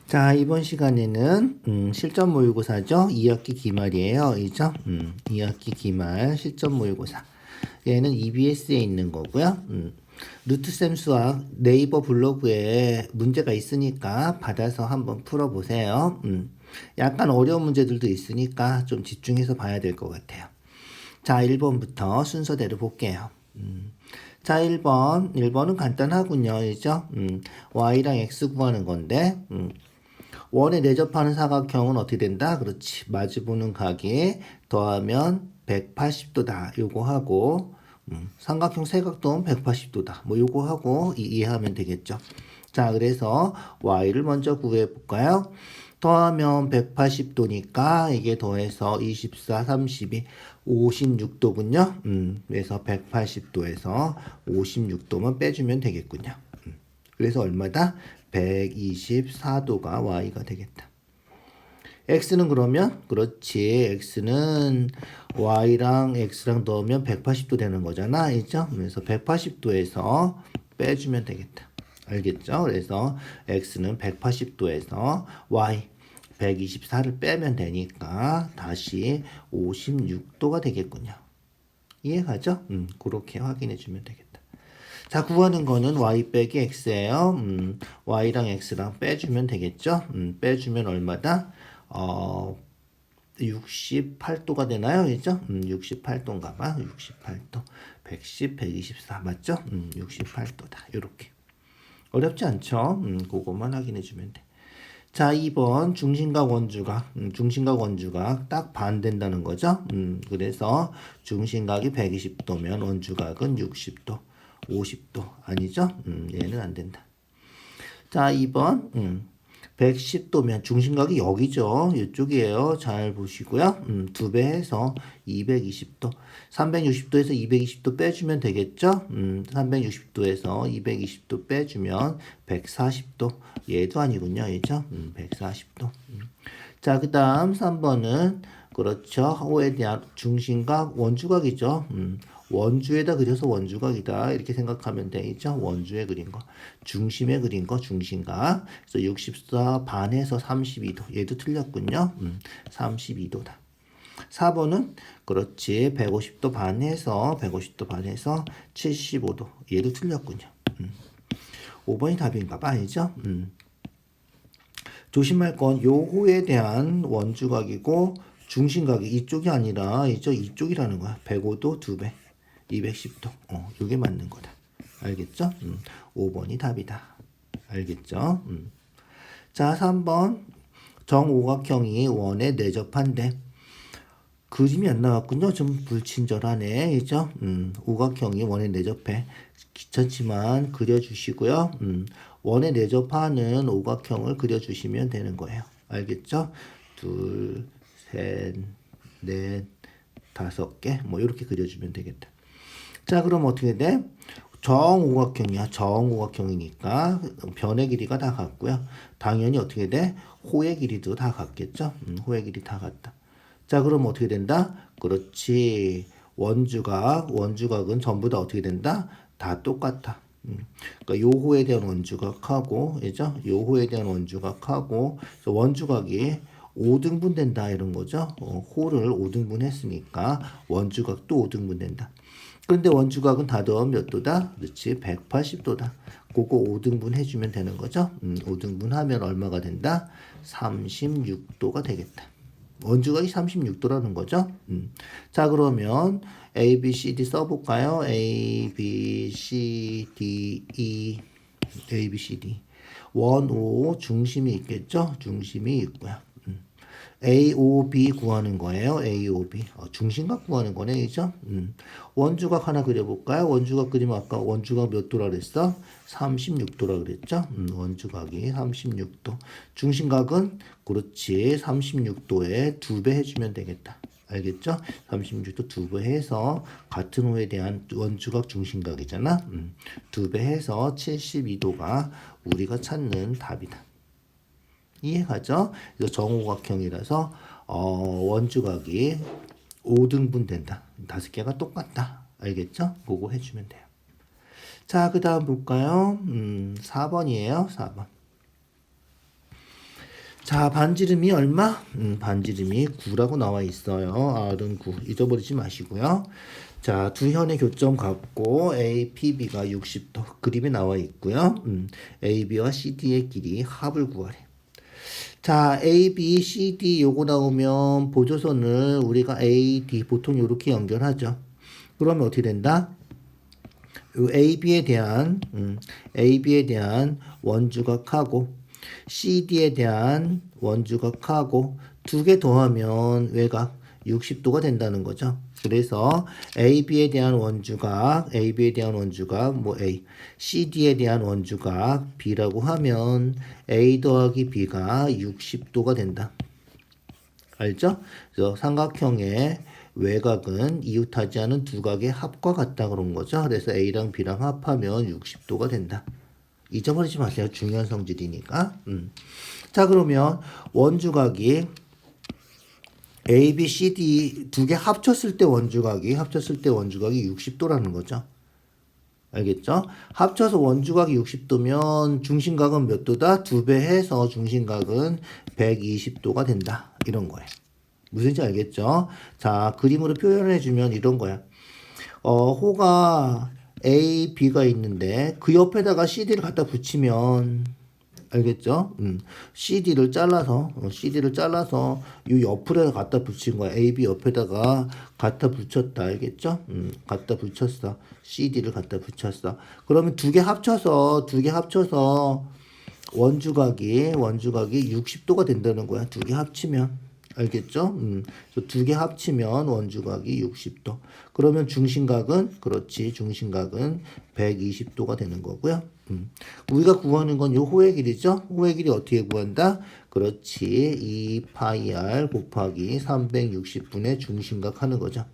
자, 이번 시간에는 실전 모의고사죠. 2학기 기말이에요. 이죠? 2학기 기말 실전 모의고사. 얘는 EBS에 있는 거고요. 루트셈 수학 네이버 블로그에 문제가 있으니까 받아서 한번 풀어보세요. 약간 어려운 문제들도 있으니까 좀 집중해서 봐야 될 것 같아요. 자, 1번부터 순서대로 볼게요. 자, 1번은 간단하군요. 이죠? y랑 x 구하는 건데, 원에 내접하는 사각형은 어떻게 된다? 그렇지. 마주보는 각에 더하면 180도다. 요거 하고, 삼각형 세각도는 180도다. 뭐 요거 하고 이해하면 되겠죠. 자, 그래서 y를 먼저 구해 볼까요? 더하면 180도니까 이게 더해서 24, 32, 56도군요. 그래서 180도에서 56도만 빼주면 되겠군요. 그래서 얼마다? 124도가 y가 되겠다. x는 그러면 그렇지. x는 y랑 x랑 넣으면 180도 되는 거잖아. 알죠? 그래서 180도에서 빼주면 되겠다. 알겠죠? 그래서 x는 180도에서 y 124를 빼면 되니까 다시 56도가 되겠군요. 이해가죠? 그렇게 확인해 주면 되겠다. 자, 구하는 거는 y 빼기 x예요. y랑 x랑 빼주면 되겠죠? 빼주면 얼마다? 68도가 되나요? 그죠? 68도인가 봐. 68도. 110, 124 맞죠? 68도다. 요렇게. 어렵지 않죠? 그거만 확인해 주면 돼. 자, 2번 중심각 원주각. 중심각 원주각 딱 반된다는 거죠. 그래서 중심각이 120도면 원주각은 60도. 50도 아니죠? 얘는 안 된다. 자, 2번 110도면 중심각이 여기죠. 이쪽이에요. 잘 보시고요. 2배 해서 220도. 360도에서 220도 빼주면 되겠죠? 360도에서 220도 빼주면 140도. 얘도 아니군요. 얘죠? 140도. 자, 그 다음 3번은 그렇죠. 호에 대한 중심각 원주각이죠. 원주에다 그려서 원주각이다. 이렇게 생각하면 되겠죠. 원주에 그린 거. 중심에 그린 거 중심각. 그래서 64 반에서 32도. 얘도 틀렸군요. 32도다. 4번은 그렇지. 150도 반에서 150도 반에서 75도. 얘도 틀렸군요. 5번이 답인가 봐. 아니죠? 조심할 건 요호에 대한 원주각이고 중심각이 이쪽이 아니라 이쪽이라는 거야. 105도 2배. 210도. 요게 맞는 거다. 알겠죠? 5번이 답이다. 알겠죠? 자, 3번. 정오각형이 원에 내접한데 그림이 안 나왔군요. 좀 불친절하네. 그죠? 오각형이 원에 내접해. 귀찮지만 그려주시고요. 원에 내접하는 오각형을 그려주시면 되는 거예요. 알겠죠? 둘, 셋, 넷, 5개. 뭐 이렇게 그려주면 되겠다. 자, 그럼 어떻게 돼? 정오각형이야. 정오각형이니까 변의 길이가 다 같고요. 당연히 어떻게 돼? 호의 길이도 다 같겠죠? 호의 길이 다 같다. 자, 그럼 어떻게 된다? 그렇지. 원주각은 전부 다 어떻게 된다? 다 똑같아. 그러니까 요호에 대한 원주각하고, 그죠? 요호에 대한 원주각하고, 원주각이 5등분 된다 이런 거죠. 호를 5등분 했으니까 원주각도 5등분 된다. 그런데 원주각은 다 더하면 몇 도다? 그렇지. 180도다. 그거 5등분 해주면 되는 거죠. 5등분 하면 얼마가 된다? 36도가 되겠다. 원주각이 36도라는 거죠. 자, 그러면 A, B, C, D 써볼까요? A, B, C, D, E, A, B, C, D. 원, 오, 중심이 있겠죠? 중심이 있고요. A, O, B 구하는 거예요. A, O, B. 중심각 구하는 거네, 그죠? 원주각 하나 그려볼까요? 원주각 그리면 아까 원주각 몇 도라 그랬어? 36도라 그랬죠? 원주각이 36도. 중심각은 그렇지. 36도에 2배 해주면 되겠다. 알겠죠? 36도 2배 해서 같은 호에 대한 원주각 중심각이잖아. 2배 해서 72도가 우리가 찾는 답이다. 이해가죠? 그래서 정오각형이라서 원주각이 5등분 된다. 5개가 똑같다. 알겠죠? 그거 해주면 돼요. 자, 그 다음 볼까요? 4번이에요. 4번. 자, 반지름이 얼마? 반지름이 9라고 나와 있어요. R은 9. 잊어버리지 마시고요. 자, 두 현의 교점 갖고 A, P, B가 60도 그림에 나와 있고요. A, B와 C, D의 길이 합을 구하래. 자, A, B, C, D 요거 나오면 보조선을 우리가 A, D 보통 이렇게 연결하죠. 그러면 어떻게 된다? 요 AB에 대한 원주각하고 CD에 대한 원주각하고 두 개 더하면 외곽 60도가 된다는 거죠. 그래서 AB에 대한 원주각 뭐 A, CD에 대한 원주각 B라고 하면 A 더하기 B가 60도가 된다. 알죠? 그래서 삼각형의 외곽은 이웃하지 않은 두 각의 합과 같다 그런 거죠. 그래서 A랑 B랑 합하면 60도가 된다. 잊어버리지 마세요. 중요한 성질이니까. 자, 그러면 원주각이 A, B, C, D 두 개 합쳤을 때 원주각이 60도라는 거죠. 알겠죠? 합쳐서 원주각이 60도면 중심각은 몇 도다? 2배 해서 중심각은 120도가 된다. 이런 거예요. 무슨지 알겠죠? 자, 그림으로 표현해주면 이런 거야. 호가 A, B가 있는데 그 옆에다가 CD를 갖다 붙이면 알겠죠? CD를 잘라서 이 옆으로 갖다 붙인 거야. A, B 옆에다가 갖다 붙였다. 알겠죠? 갖다 붙였어. CD를 갖다 붙였어. 그러면 두 개 합쳐서 원주각이 60도가 된다는 거야. 두 개 합치면. 알겠죠? 두 개 합치면 원주각이 60도. 그러면 중심각은 120도가 되는 거고요. 우리가 구하는 건 요 호의 길이죠? 호의 길이 어떻게 구한다? 그렇지. 2파이 r 곱하기 360분의 중심각 하는 거죠.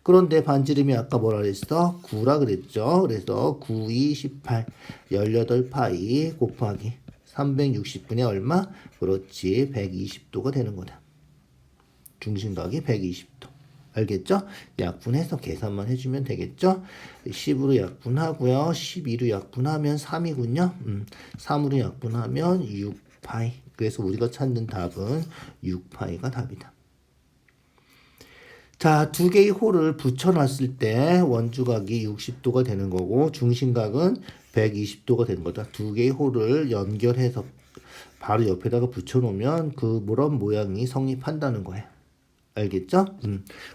그런데 반지름이 아까 뭐라 그랬어? 9라 그랬죠? 그래서 9, 2, 18, 18파이 곱하기 360분의 얼마? 그렇지. 120도가 되는 거다. 중심각이 120도. 알겠죠? 약분해서 계산만 해주면 되겠죠? 10으로 약분하고요. 12로 약분하면 3이군요. 3으로 약분하면 6파이. 그래서 우리가 찾는 답은 6파이가 답이다. 자, 두 개의 홀을 붙여놨을 때 원주각이 60도가 되는 거고 중심각은 120도가 되는 거다. 두 개의 홀을 연결해서 바로 옆에다가 붙여놓으면 그 그런 모양이 성립한다는 거예요. 알겠죠?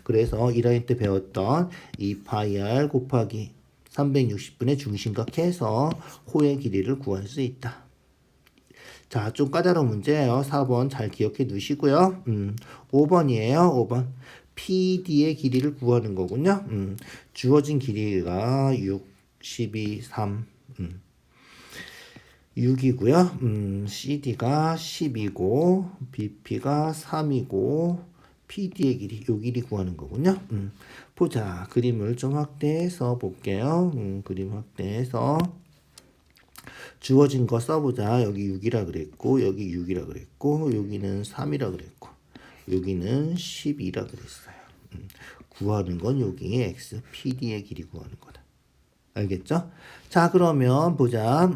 그래서 1학년 때 배웠던 2파이 r 곱하기 360분의 중심각 해서 호의 길이를 구할 수 있다. 자, 좀 까다로운 문제예요. 4번 잘 기억해 두시고요. 5번이에요. 5번. PD의 길이를 구하는 거군요. 주어진 길이가 6, 12, 3. 6이고요. CD가 10이고 BP가 3이고 PD의 길이, 요 길이 구하는 거군요. 보자. 그림을 좀 확대해서 볼게요. 그림 확대해서 주어진 거 써보자. 여기 6이라 그랬고, 여기 6이라 그랬고, 여기는 3이라 그랬고, 여기는 12라 그랬어요. 구하는 건 여기 X, PD의 길이 구하는 거다. 알겠죠? 자, 그러면 보자.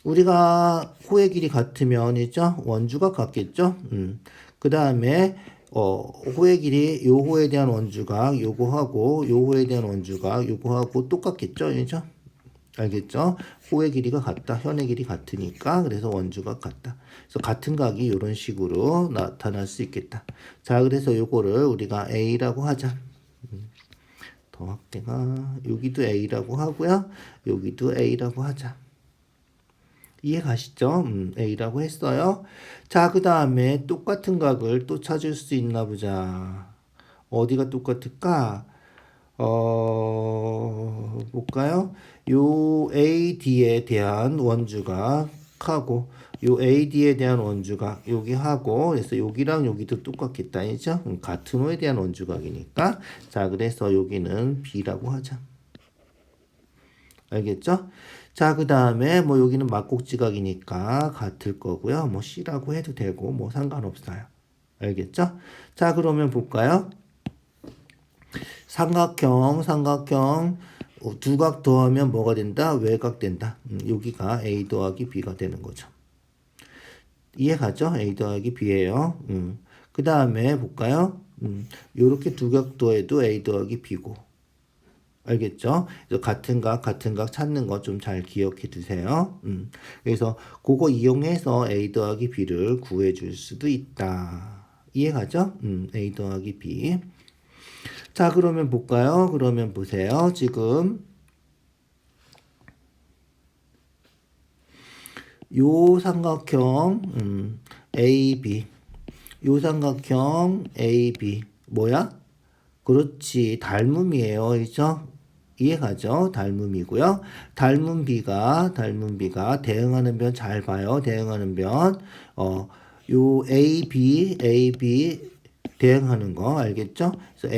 우리가 호의 길이 같으면 있죠? 원주각 같겠죠? 그 다음에 호의 길이 요 호에 대한 원주각 요거하고 요 호에 대한 원주각 요거하고 똑같겠죠? 그죠? 알겠죠? 호의 길이가 같다. 현의 길이 같으니까 그래서 원주각 같다. 그래서 같은 각이 이런 식으로 나타날 수 있겠다. 자, 그래서 요거를 우리가 A라고 하자. 더 확대가 여기도 A라고 하고요. 여기도 A라고 하자. 이해 가시죠? A라고 했어요. 자, 그 다음에 똑같은 각을 또 찾을 수 있나 보자. 어디가 똑같을까? 볼까요? 요 AD에 대한 원주각하고 요 AD에 대한 원주각 여기 하고 그래서 여기랑 여기도 똑같겠다. 아니죠? 같은 호에 대한 원주각이니까. 자, 그래서 여기는 B라고 하자. 알겠죠? 자, 그 다음에 뭐 여기는 막곡지각이니까 같을 거고요. 뭐 C라고 해도 되고 뭐 상관없어요. 알겠죠? 자, 그러면 볼까요? 삼각형 두 각 더하면 뭐가 된다? 외곽 된다. 여기가 A 더하기 B가 되는 거죠. 이해가죠? A 더하기 B예요. 그 다음에 볼까요? 요렇게 두 각도에도 A 더하기 B고. 알겠죠? 그래서 같은 각 찾는 거 좀 잘 기억해 두세요. 그래서 그거 이용해서 A 더하기 B를 구해 줄 수도 있다. 이해가죠? A 더하기 B. 자, 그러면 볼까요? 그러면 보세요. 지금 요 삼각형 AB 요 삼각형 AB 뭐야? 그렇지, 닮음이에요. 그죠? 이해가죠? 닮음이고요. 닮은 B가 대응하는 변 잘 봐요. 대응하는 변. 요 AB 대응하는 거 알겠죠? 그래서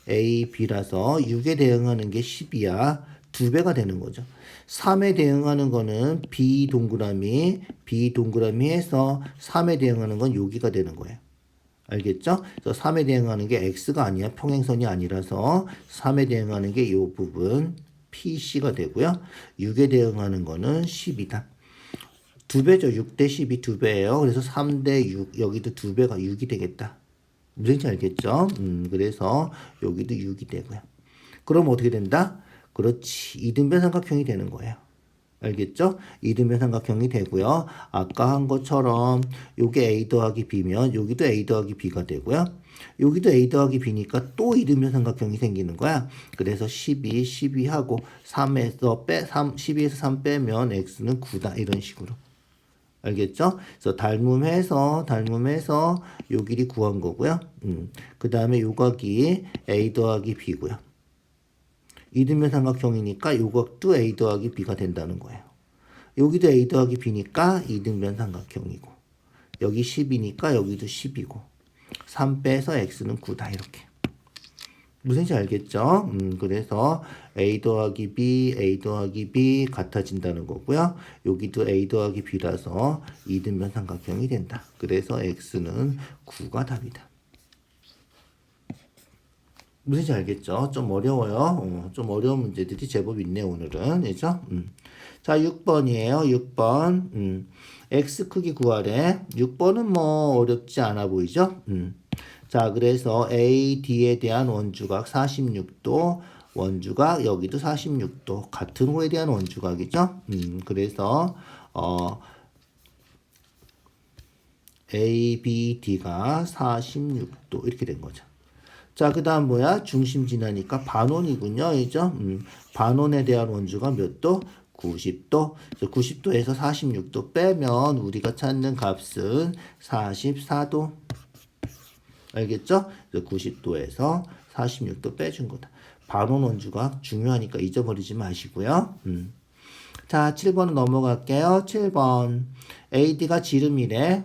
AB라서 6에 대응하는 게 10이야. 2배가 되는 거죠. 3에 대응하는 거는 B 동그라미 해서 3에 대응하는 건 여기가 되는 거예요. 알겠죠? 그래서 3에 대응하는 게 x가 아니야. 평행선이 아니라서 3에 대응하는 게 이 부분 PC가 되고요. 6에 대응하는 거는 10이다. 2배죠. 6대 10이 2배예요. 그래서 3대 6 여기도 2배가 6이 되겠다. 무슨지 알겠죠? 그래서 여기도 6이 되고요. 그럼 어떻게 된다? 그렇지. 이등변 삼각형이 되는 거예요. 알겠죠? 이등변 삼각형이 되고요. 아까 한 것처럼 요게 A 더하기 B면 여기도 A 더하기 B가 되고요. 여기도 A 더하기 B니까 또 이등변 삼각형이 생기는 거야. 그래서 12하고 12에서 3 빼면 X는 9다. 이런 식으로. 알겠죠? 그래서 닮음해서 요 길이 구한 거고요. 그 다음에 요 각이 A 더하기 B고요. 이등변 삼각형이니까 요각도 A 더하기 B가 된다는 거예요. 여기도 A 더하기 B니까 이등변 삼각형이고 여기 10이니까 여기도 10이고 3 빼서 X는 9다 이렇게. 무슨지 알겠죠? 그래서 A 더하기 B 같아진다는 거고요. 여기도 A 더하기 B라서 이등변 삼각형이 된다. 그래서 X는 9가 답이다. 무슨지 알겠죠? 좀 어려워요. 좀 어려운 문제들이 제법 있네 오늘은. 그죠? 자, 6번이에요. 6번. X 크기 구하래. 6번은 뭐 어렵지 않아 보이죠? 자, 그래서 AD에 대한 원주각 46도, 원주각 여기도 46도. 같은 호에 대한 원주각이죠? 그래서 ABD가 46도 이렇게 된 거죠. 자, 그 다음 뭐야? 중심 지나니까 반원이군요. 그죠? 반원에 대한 원주가 몇 도? 90도. 90도에서 46도 빼면 우리가 찾는 값은 44도. 알겠죠? 90도에서 46도 빼준 거다. 반원 원주가 중요하니까 잊어버리지 마시고요. 자, 7번은 넘어갈게요. 7번. AD가 지름이래.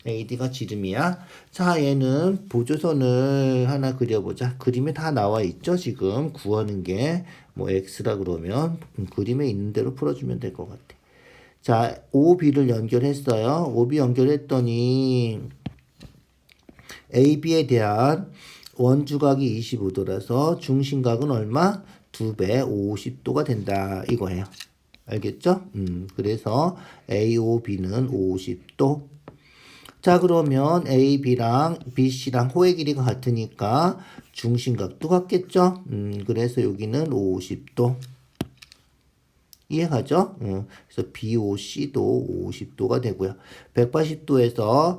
AD가 지름이야. 자, 얘는 보조선을 하나 그려보자. 그림에 다 나와 있죠, 지금. 구하는 게. 뭐, X라 그러면 그림에 있는 대로 풀어주면 될 것 같아. 자, OB를 연결했어요. OB 연결했더니 AB에 대한 원주각이 25도라서 중심각은 얼마? 2배 50도가 된다. 이거예요. 알겠죠? 그래서 AOB는 50도. 자, 그러면 AB랑 BC랑 호의 길이가 같으니까 중심각도 같겠죠? 그래서 여기는 50도. 이해가죠? 그래서 BOC도 50도가 되고요. 180도에서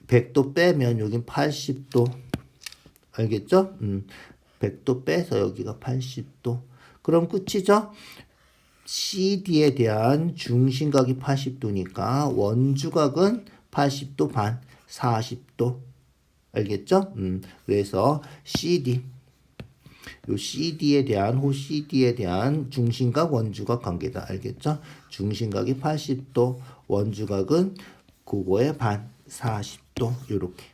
100도 빼면 여긴 80도. 알겠죠? 100도 빼서 여기가 80도. 그럼 끝이죠? CD에 대한 중심각이 80도니까 원주각은 80도 반, 40도. 알겠죠? 그래서 CD. 요 CD에 대한, 호 CD에 대한 중심각, 원주각 관계다. 알겠죠? 중심각이 80도, 원주각은 그거의 반, 40도. 요렇게.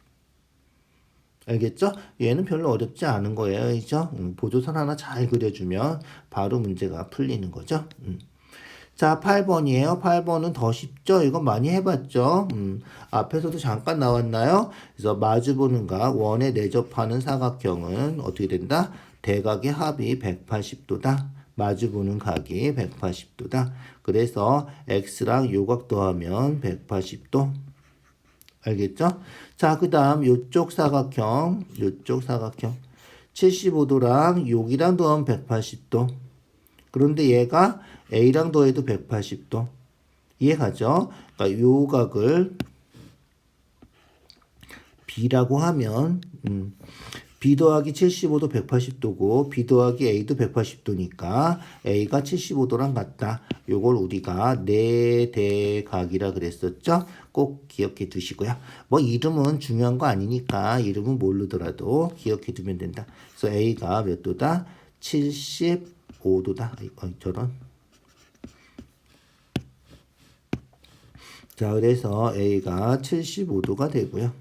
알겠죠? 얘는 별로 어렵지 않은 거예요. 그죠? 보조선 하나 잘 그려주면 바로 문제가 풀리는 거죠. 자, 8번이에요. 8번은 더 쉽죠? 이거 많이 해봤죠? 앞에서도 잠깐 나왔나요? 그래서 마주보는 각, 원에 내접하는 사각형은 어떻게 된다? 대각의 합이 180도다. 마주보는 각이 180도다. 그래서 x랑 요각 더하면 180도. 알겠죠? 자, 그 다음 요쪽 사각형 75도랑 여기랑 더하면 180도. 그런데 얘가 A랑 더해도 180도. 이해가죠? 그러니까 요 각을 B라고 하면 B 더하기 75도 180도고 B 더하기 A도 180도니까 A가 75도랑 같다. 요걸 우리가 내대각이라 그랬었죠? 꼭 기억해 두시고요. 뭐 이름은 중요한 거 아니니까 이름은 모르더라도 기억해 두면 된다. 그래서 A가 몇 도다? 75도다. 저런. 자, 그래서 A가 75도가 되고요.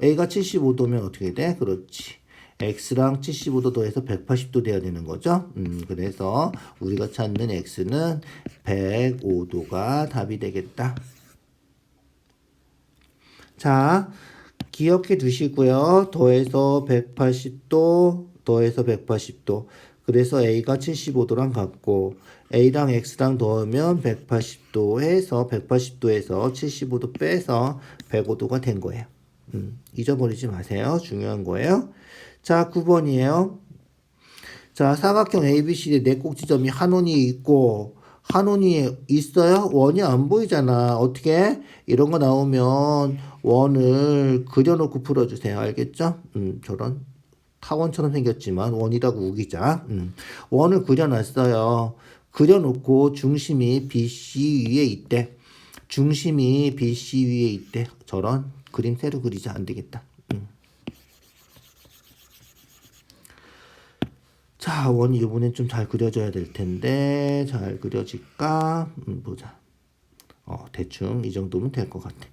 A가 75도면 어떻게 돼? 그렇지. X랑 75도 더해서 180도 돼야 되는 거죠. 그래서 우리가 찾는 X는 105도가 답이 되겠다. 자, 기억해 두시고요. 더해서 180도, 더해서 180도. 그래서 A가 75도랑 같고 A랑 X랑 더하면 180도 해서 180도에서 75도 빼서 105도가 된 거예요. 잊어버리지 마세요. 중요한 거예요. 자, 9번이에요. 자, 사각형 ABCD 네 꼭지점이 한 원이 있고 한 원이 있어요? 원이 안 보이잖아. 어떻게? 이런 거 나오면 원을 그려놓고 풀어주세요. 알겠죠? 저런 타원처럼 생겼지만 원이라고 우기자. 원을 그려놨어요. 그려놓고 중심이 BC 위에 있대. 중심이 BC 위에 있대. 저런 그림 새로 그리자. 안 되겠다. 자, 원이 이번엔 좀 잘 그려져야 될 텐데 잘 그려질까? 보자. 대충 이 정도면 될 것 같아.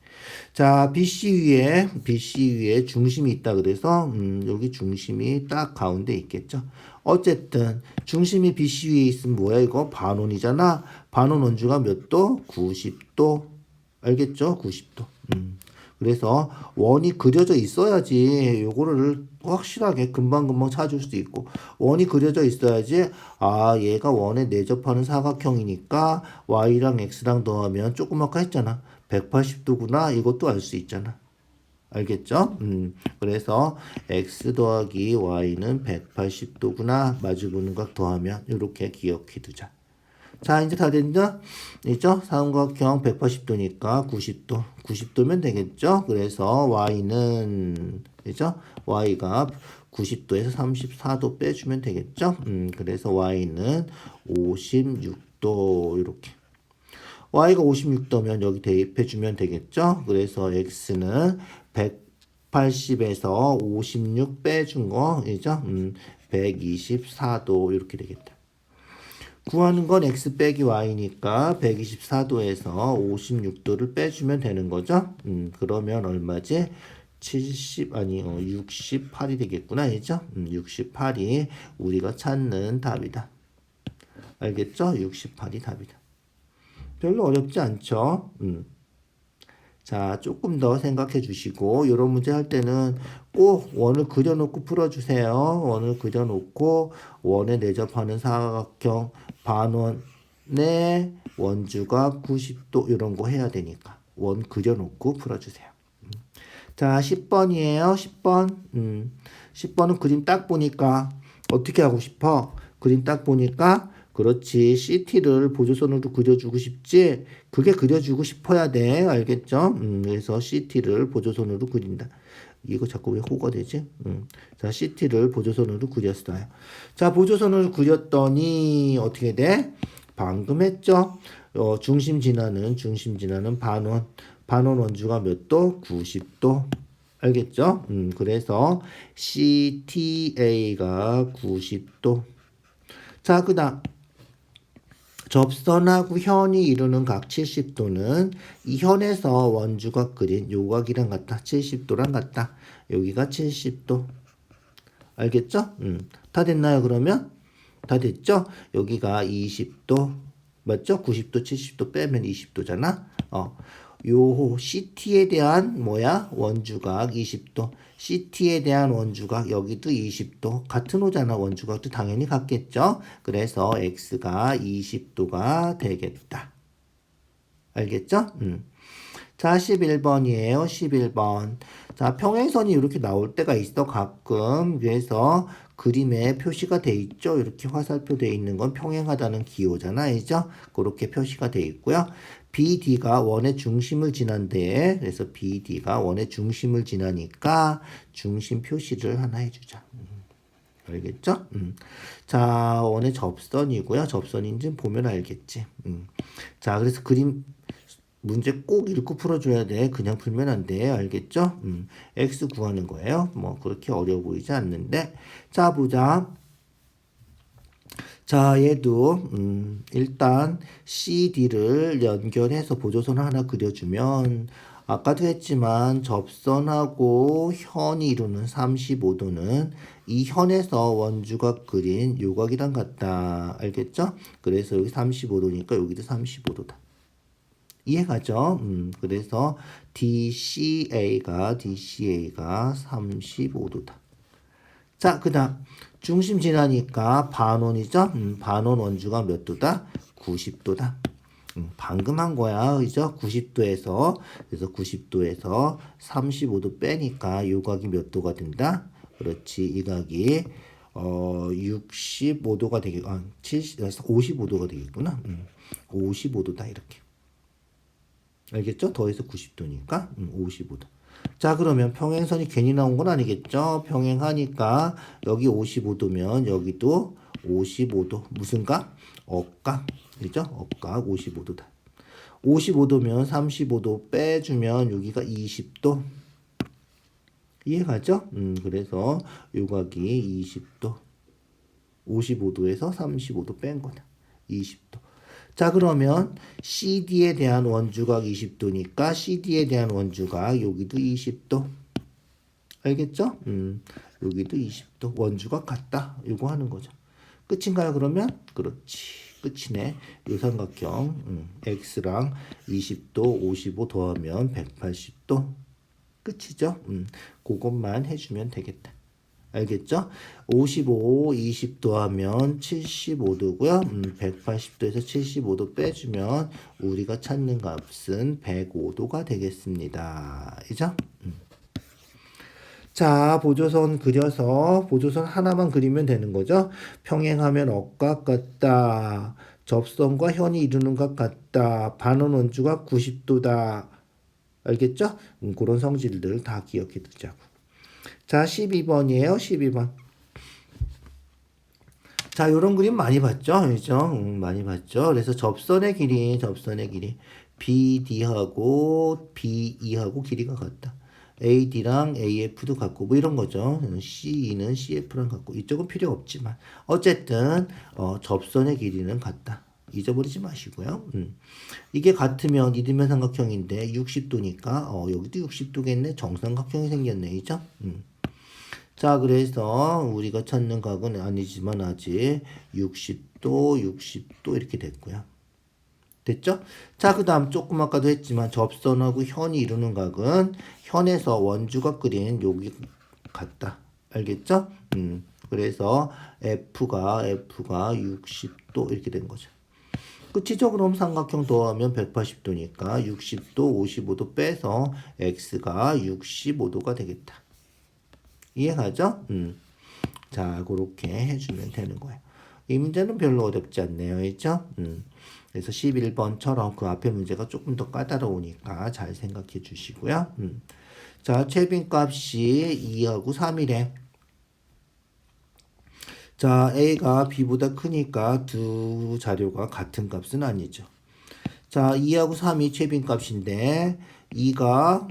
자, BC 위에 중심이 있다 그래서 여기 중심이 딱 가운데 있겠죠. 어쨌든 중심이 BC 위에 있으면 뭐야 이거? 반원이잖아. 반원 원주가 몇 도? 90도. 알겠죠? 90도. 그래서 원이 그려져 있어야지 요거를 확실하게 금방금방 찾을 수 있고 원이 그려져 있어야지 아 얘가 원에 내접하는 사각형이니까 y랑 x랑 더하면 조그맣게 했잖아 180도구나 이것도 알 수 있잖아 알겠죠? 그래서 x 더하기 y는 180도구나 마주보는 각 더하면 이렇게 기억해 두자. 자, 이제 다 됐죠? 있죠? 삼각형 180도니까 90도. 90도면 되겠죠? 그래서 y는, 그죠? y가 90도에서 34도 빼주면 되겠죠? 그래서 y는 56도, 이렇게. y가 56도면 여기 대입해주면 되겠죠? 그래서 x는 180에서 56 빼준 거, 이죠? 124도, 이렇게 되겠다. 구하는 건 x 빼기 y니까 124도에서 56도를 빼주면 되는 거죠. 그러면 얼마지? 68이 되겠구나. 그죠? 68이 우리가 찾는 답이다. 알겠죠? 68이 답이다. 별로 어렵지 않죠? 자, 조금 더 생각해 주시고 이런 문제 할 때는 꼭 원을 그려놓고 풀어주세요. 원을 그려놓고 원에 내접하는 사각형 반원의 원주가 90도 이런 거 해야 되니까 원 그려놓고 풀어주세요. 자, 10번이에요. 10번. 10번은 그림 딱 보니까 어떻게 하고 싶어? 그림 딱 보니까 그렇지. CT를 보조선으로 그려주고 싶지? 그게 그려주고 싶어야 돼. 알겠죠? 그래서 CT를 보조선으로 그린다. 이거 자꾸 왜 호가 되지? 자, CT를 보조선으로 그렸어요. 자, 보조선을 그렸더니 어떻게 돼? 방금 했죠? 중심 진화는 반원. 반원 원주가 몇 도? 90도. 알겠죠? 그래서 CTA가 90도. 자, 그 다음. 접선하고 현이 이루는 각 70도는 이 현에서 원주가 그린 요각이랑 같다. 70도랑 같다. 여기가 70도. 알겠죠? 다 됐나요, 그러면? 다 됐죠? 여기가 20도. 맞죠? 90도, 70도 빼면 20도잖아. 요 CT에 대한 뭐야? 원주각 20도. CT에 대한 원주각 여기도 20도. 같은 호잖아. 원주각도 당연히 같겠죠? 그래서 X가 20도가 되겠다. 알겠죠? 자, 11번이에요. 11번. 자, 평행선이 이렇게 나올 때가 있어, 가끔. 그래서 그림에 표시가 돼 있죠. 이렇게 화살표 돼 있는 건 평행하다는 기호잖아. 알죠? 그렇게 표시가 돼 있고요. BD가 원의 중심을 지난데, 그래서 BD가 원의 중심을 지나니까 중심 표시를 하나 해주자. 알겠죠? 자, 원의 접선이고요. 접선인지 보면 알겠지. 자, 그래서 그림, 문제 꼭 읽고 풀어줘야 돼. 그냥 풀면 안 돼. 알겠죠? x 구하는 거예요. 뭐 그렇게 어려워 보이지 않는데. 자, 보자. 자, 얘도 일단 CD를 연결해서 보조선 하나 그려주면 아까도 했지만 접선하고 현이 이루는 35도는 이 현에서 원주각 그린 요각이랑 같다. 알겠죠? 그래서 여기 35도니까 여기도 35도다. 이해가죠? 그래서 DCA가 35도다. 자, 그 다음 중심 지나니까 반원이죠? 반원 원주가 몇 도다? 90도다. 방금 한 거야. 그죠? 90도에서 그래서 90도에서 35도 빼니까 요 각이 몇 도가 된다? 그렇지. 이 각이 65도가 되겠 55도가 되겠구나. 55도다 이렇게. 알겠죠? 더해서 90도니까 55도. 자, 그러면 평행선이 괜히 나온 건 아니겠죠? 평행하니까 여기 55도면 여기도 55도. 무슨 각? 억각. 그죠? 억각 55도다. 55도면 35도 빼주면 여기가 20도. 이해가죠? 그래서 요 각이 20도. 55도에서 35도 뺀 거다. 20도. 자, 그러면 CD에 대한 원주각 20도니까 CD에 대한 원주각 여기도 20도. 알겠죠? 여기도 20도. 원주각 같다. 이거 하는 거죠. 끝인가요, 그러면? 그렇지. 끝이네. 요 삼각형 X랑 20도, 55 더하면 180도. 끝이죠? 그것만 해주면 되겠다. 알겠죠? 55, 20도 하면 75도고요. 180도에서 75도 빼주면 우리가 찾는 값은 105도가 되겠습니다. 이죠? 자, 보조선 그려서 보조선 하나만 그리면 되는 거죠. 평행하면 억각 같다. 접선과 현이 이루는 것 같다. 반원 원주가 90도다. 알겠죠? 그런 성질들 다 기억해 두자고. 자, 12번이에요. 12번. 자, 요런 그림 많이 봤죠? 그죠? 많이 봤죠? 그래서 접선의 길이 BD하고 BE하고 길이가 같다. AD랑 AF도 같고 뭐 이런 거죠. CE는 CF랑 같고 이쪽은 필요 없지만 어쨌든 접선의 길이는 같다. 잊어버리지 마시고요. 이게 같으면 이등변 삼각형인데 60도니까 여기도 60도겠네. 정삼각형이 생겼네. 이죠? 자, 그래서 우리가 찾는 각은 아니지만 아직 60도 이렇게 됐고요. 됐죠? 자, 그 다음 조금 아까도 했지만 접선하고 현이 이루는 각은 현에서 원주각 그린 여기 같다. 알겠죠? 그래서 F가 60도 이렇게 된 거죠. 끝이죠? 그럼 삼각형 더하면 180도니까 60도, 55도 빼서 X가 65도가 되겠다. 이해가죠? 자, 그렇게 해주면 되는 거예요. 이 문제는 별로 어렵지 않네요. 그렇죠? 그래서 11번처럼 그 앞에 문제가 조금 더 까다로우니까 잘 생각해 주시고요. 자, 최빈값이 2하고 3이래. 자, A가 B보다 크니까 두 자료가 같은 값은 아니죠. 자, 2하고 3이 최빈값인데 2가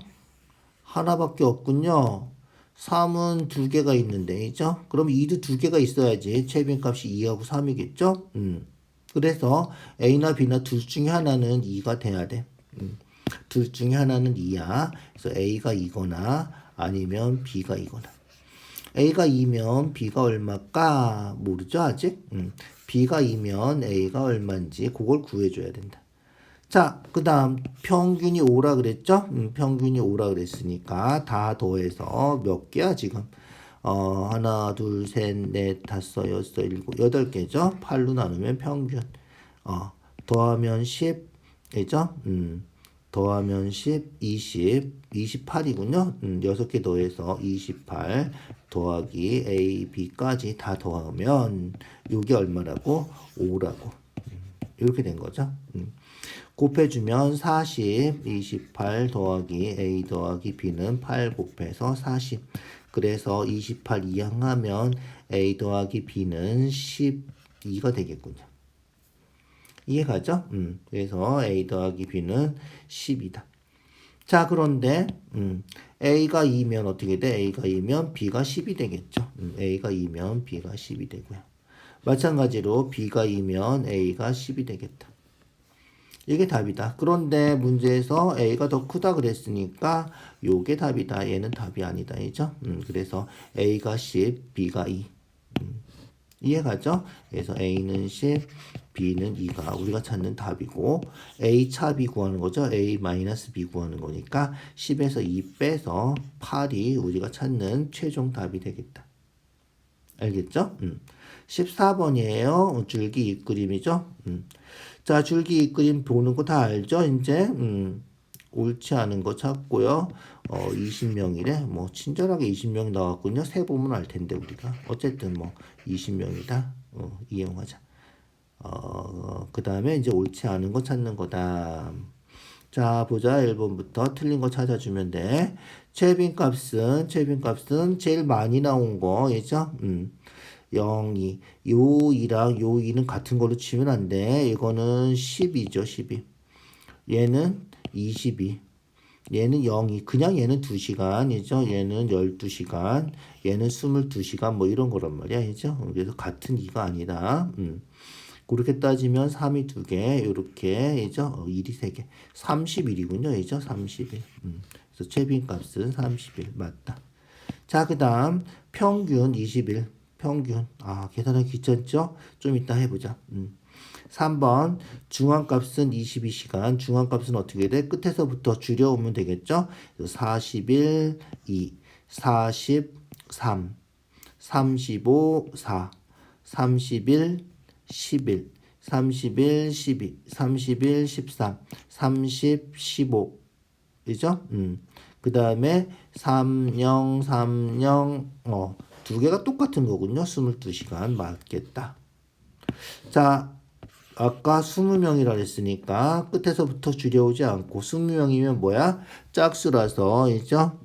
하나밖에 없군요. 3은 두 개가 있는데, 그죠? 그럼 2도 두 개가 있어야지 최빈값이 2하고 3이겠죠? 그래서 A나 B나 둘 중에 하나는 2가 돼야 돼. 둘 중에 하나는 2야. 그래서 A가 2거나 아니면 B가 2거나. A가 2면 B가 얼마일까? 모르죠, 아직? B가 2면 A가 얼마인지 그걸 구해줘야 된다. 자, 그 다음 평균이 5라 그랬죠? 평균이 5라 그랬으니까 다 더해서 몇 개야 지금? 하나, 둘, 셋, 넷, 다섯, 여섯, 일곱, 여덟 개죠? 8로 나누면 평균. 더하면 10, 그죠? 더하면 10, 20, 28이군요. 6개 더해서 28 더하기 A, B까지 다 더하면 이게 얼마라고? 5라고. 이렇게 된 거죠. 곱해주면 40, 28 더하기 A 더하기 B는 8 곱해서 40. 그래서 28 이항하면 A 더하기 B는 12가 되겠군요. 이해가죠? 그래서 A 더하기 B는 10이다. 자, 그런데 A가 2면 어떻게 돼? A가 2면 B가 10이 되겠죠. A가 2면 B가 10이 되고요. 마찬가지로 B가 2면 A가 10이 되겠다. 이게 답이다. 그런데 문제에서 A가 더 크다 그랬으니까 요게 답이다. 얘는 답이 아니다. 이죠? 그래서 A가 10, B가 2. 이해가죠? 그래서 A는 10, B는 2가 우리가 찾는 답이고 A 차 B 구하는 거죠. A 마이너스 B 구하는 거니까 10에서 2 빼서 8이 우리가 찾는 최종 답이 되겠다. 알겠죠? 14번이에요. 줄기 잇그림이죠. 자, 줄기 잇그림 보는 거 다 알죠? 이제 옳지 않은 거 찾고요. 20명이래. 뭐 친절하게 20명이 나왔군요. 세 보면 알 텐데 우리가. 어쨌든 뭐 20명이다. 이용하자. 그 다음에 이제 옳지 않은 거 찾는 거다. 자, 보자. 1번부터 틀린 거 찾아주면 돼. 최빈값은 제일 많이 나온 거, 예죠? 0, 2. 요 2랑 요 2는 같은 걸로 치면 안 돼. 이거는 12죠, 12. 얘는 22. 얘는 0이 그냥 얘는 2시간이죠. 얘는 12시간. 얘는 22시간 뭐 이런 거란 말이야. 그죠? 그래서 같은 2가 아니다. 그렇게 따지면 3이 2개, 요렇게, 이죠? 1이 3개. 31이군요. 이죠? 31. 그래서 최빈값은 31. 맞다. 자, 그 다음, 평균 21. 평균. 계산하기 귀찮죠? 좀 이따 해보자. 3번, 중앙값은 22시간. 중앙값은 어떻게 돼? 끝에서부터 줄여오면 되겠죠? 41, 2, 43, 35, 4, 31, 11, 31, 12, 31, 13, 30, 15. 그죠? 그 다음에 30, 30, 두 개가 똑같은 거군요. 22시간 맞겠다. 자, 아까 20명이라 했으니까 끝에서부터 줄여오지 않고 20명이면 뭐야? 짝수라서 이죠?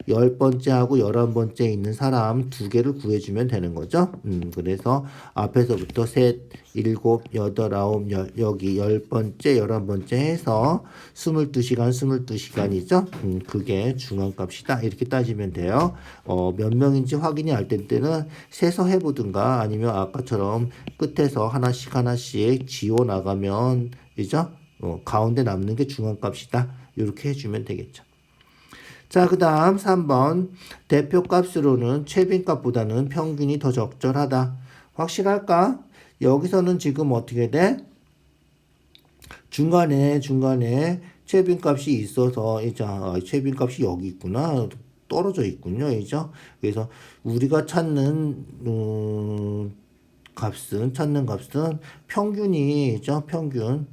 10번째하고 11번째 있는 사람 두 개를 구해주면 되는 거죠. 그래서 앞에서부터 셋, 7, 8, 9, 10 여기 10번째, 11번째 해서 22시간, 22시간이죠. 그게 중앙값이다. 이렇게 따지면 돼요. 몇 명인지 확인이 안 될 때는 세서 해보든가 아니면 아까처럼 끝에서 하나씩 지워 나가면 이죠? 가운데 남는 게 중앙값이다. 이렇게 해주면 되겠죠. 자, 그 다음 3번 대표값으로는 최빈값보다는 평균이 더 적절하다. 확실할까? 여기서는 지금 어떻게 돼? 중간에 최빈값이 있어서 이제 최빈값이 여기 있구나. 떨어져 있군요. 이죠? 그래서 우리가 찾는 값은 평균이죠. 평균.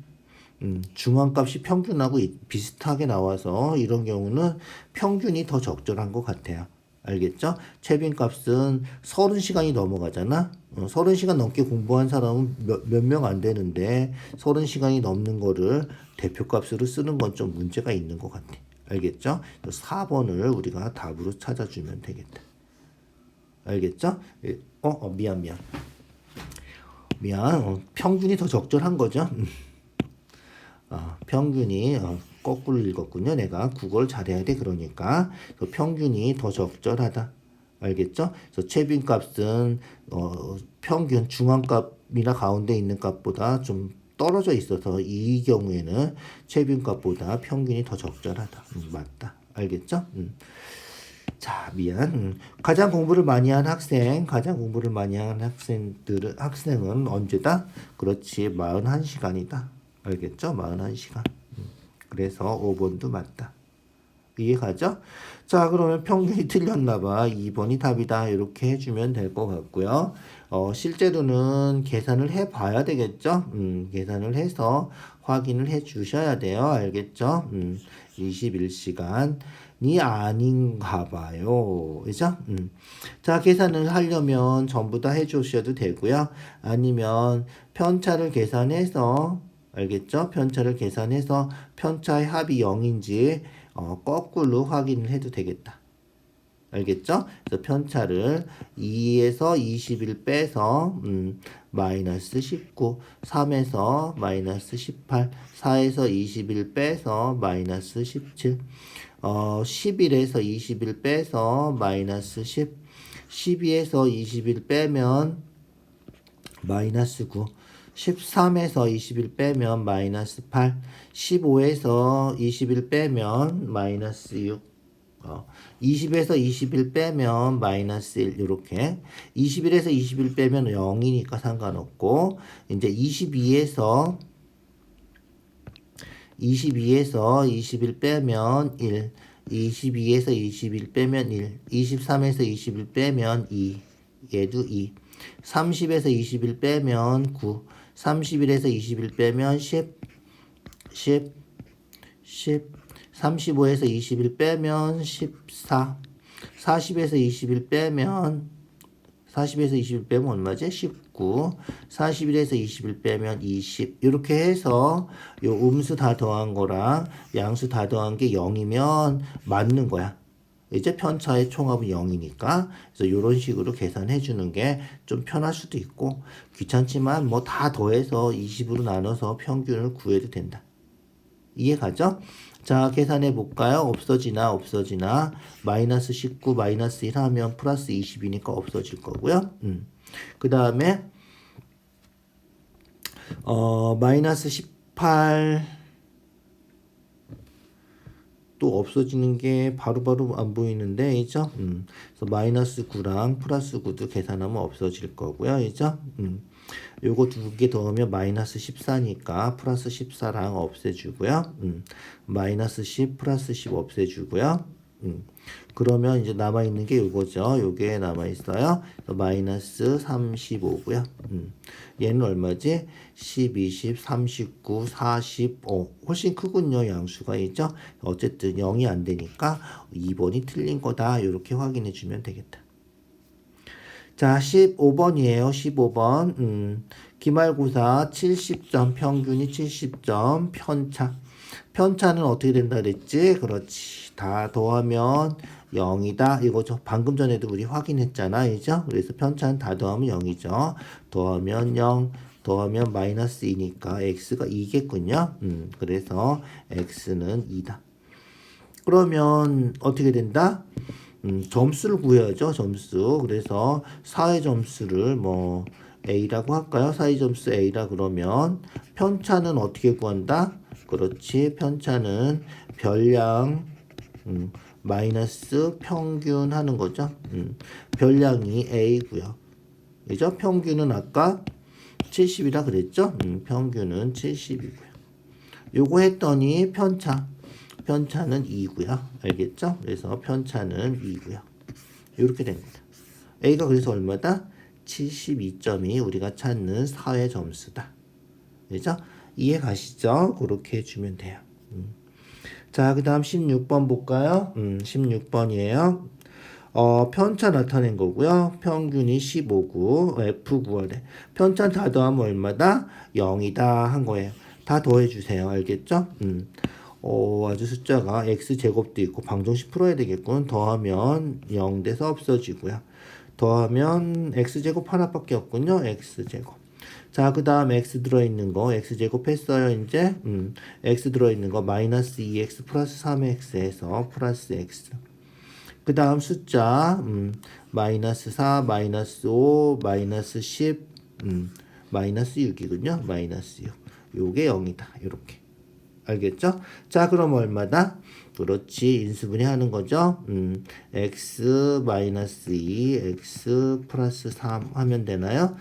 중앙값이 평균하고 비슷하게 나와서 이런 경우는 평균이 더 적절한 것 같아요. 알겠죠? 최빈값은 30시간이 넘어가잖아. 30시간 넘게 공부한 사람은 몇 명 안 되는데 30시간이 넘는 거를 대표값으로 쓰는 건 좀 문제가 있는 것 같아. 알겠죠? 4번을 우리가 답으로 찾아주면 되겠다. 알겠죠? 미안. 평균이 더 적절한 거죠. 평균이 거꾸로 읽었군요. 내가 국어를 잘해야 돼. 그러니까 평균이 더 적절하다. 알겠죠? 그래서 최빈값은 평균 중앙값이나 가운데 있는 값보다 좀 떨어져 있어서 이 경우에는 최빈값보다 평균이 더 적절하다. 맞다. 알겠죠? 자, 미안. 가장 공부를 많이 한 학생은 언제다? 그렇지, 41시간이다. 알겠죠? 41시간. 그래서 5번도 맞다. 이해가죠? 자, 그러면 평균이 틀렸나봐. 2번이 답이다. 이렇게 해주면 될 것 같고요. 실제로는 계산을 해봐야 되겠죠? 계산을 해서 확인을 해 주셔야 돼요. 알겠죠? 21시간이 아닌가 봐요. 그죠? 자, 계산을 하려면 전부 다 해 주셔도 되고요. 아니면 편차를 계산해서, 알겠죠? 편차를 계산해서 편차의 합이 0인지 거꾸로 확인을 해도 되겠다. 알겠죠? 그래서 편차를 2에서 21 빼서 마이너스 19, 3에서 마이너스 18, 4에서 21 빼서 마이너스 17, 11에서 21 빼서 마이너스 10, 12에서 21 빼면 마이너스 9, 13에서 21 빼면 마이너스 8, 15에서 21 빼면 마이너스 6, 20에서 21 빼면 마이너스 1 이렇게 21에서 21 빼면 0이니까 상관없고 이제 22에서 21 빼면 1, 22에서 21 빼면 1, 23에서 21 빼면 2, 얘도 2, 30에서 21 빼면 9, 31에서 21 빼면 10, 35에서 21 빼면 14, 40에서 21 빼면 얼마지? 19, 41에서 21 빼면 20 이렇게 해서 요 음수 다 더한 거랑 양수 다 더한 게 0이면 맞는 거야. 이제 편차의 총합은 0이니까 그래서 이런 식으로 계산해 주는 게 좀 편할 수도 있고 귀찮지만 뭐 다 더해서 20으로 나눠서 평균을 구해도 된다. 이해가죠? 자, 계산해 볼까요? 없어지나 마이너스 19 마이너스 1 하면 플러스 20이니까 없어질 거고요. 그 다음에 마이너스 18 또 없어지는 게 바로바로 안 보이는데, 그죠? 그래서 마이너스 9랑 플러스 9도 계산하면 없어질 거고요, 그죠? 요거 두 개 더하면 마이너스 14니까 플러스 14랑 없애주고요. 마이너스 10 플러스 10 없애주고요. 그러면 이제 남아있는 게 요거죠. 요게 남아있어요. 마이너스 35고요. 얘는 얼마지? 10, 20, 39, 45. 훨씬 크군요. 양수가 있죠. 어쨌든 0이 안 되니까 2번이 틀린 거다. 이렇게 확인해 주면 되겠다. 자, 15번이에요. 15번. 기말고사 70점, 평균이 70점, 편차는 어떻게 된다 그랬지? 그렇지. 다 더하면 0이다. 이거죠. 방금 전에도 우리 확인했잖아. 이죠? 그래서 편차는 다 더하면 0이죠. 더하면 0, 더하면 마이너스 2니까 x가 2겠군요. 그래서 x는 2다. 그러면 어떻게 된다? 점수를 구해야죠. 점수. 그래서 4의 점수를 뭐 A라고 할까요? 4의 점수 A라 그러면 편차는 어떻게 구한다? 그렇지. 편차는 별량 마이너스 평균 하는 거죠. 별량이 A고요. 그죠? 평균은 아까 70이라 그랬죠? 평균은 70이고요. 요거 했더니 편차는 2고요. 알겠죠? 그래서 편차는 2고요. 이렇게 됩니다. A가 그래서 얼마다? 72점이 우리가 찾는 사회 점수다. 그죠? 이해 가시죠? 그렇게 해주면 돼요. 자, 그 다음 16번 볼까요? 16번이에요. 편차 나타낸 거고요. 평균이 15구, F 구하래. 편차 다 더하면 얼마다? 0이다 한 거예요. 다 더해주세요. 알겠죠? 아주 숫자가 x제곱도 있고 방정식 풀어야 되겠군. 더하면 0 돼서 없어지고요. 더하면 x제곱 하나밖에 없군요. x제곱. 자, 그 다음 x 들어있는 거 x제곱 했어요. 이제 x 들어있는 거 마이너스 2x 플러스 3x에서 플러스 x. 그 다음 숫자 마이너스 4, 마이너스 5, 마이너스 10, 마이너스 6이군요. 마이너스 6. 요게 0이다. 이렇게. 알겠죠? 자, 그럼 얼마다? 그렇지. 인수분해 하는 거죠. x 마이너스 2, x 플러스 3 하면 되나요?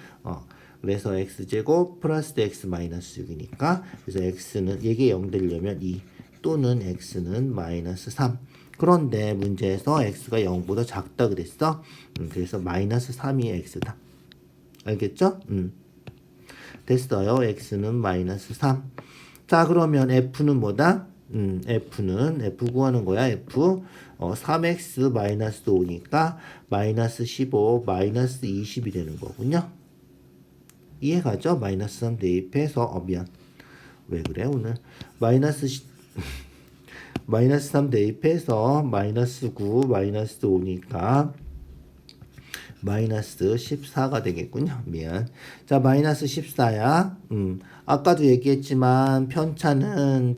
그래서 x제곱 플러스 x 마이너스 6이니까 그래서 x는 이게 0 되려면 2 또는 x는 마이너스 3. 그런데 문제에서 x가 0보다 작다 그랬어. 그래서 마이너스 3이 x다. 알겠죠? 됐어요. x는 마이너스 3. 자, 그러면 f는 뭐다? f는 f 구하는 거야. f 3x 마이너스 5니까 마이너스 15 마이너스 20이 되는 거군요. 이해가죠? 마이너스 3 대입해서 미안. 왜 그래 오늘? 마이너스 3 대입해서 마이너스 9 마이너스 5니까 마이너스 14가 되겠군요. 미안. 자, 마이너스 14야. 아까도 얘기했지만 편차는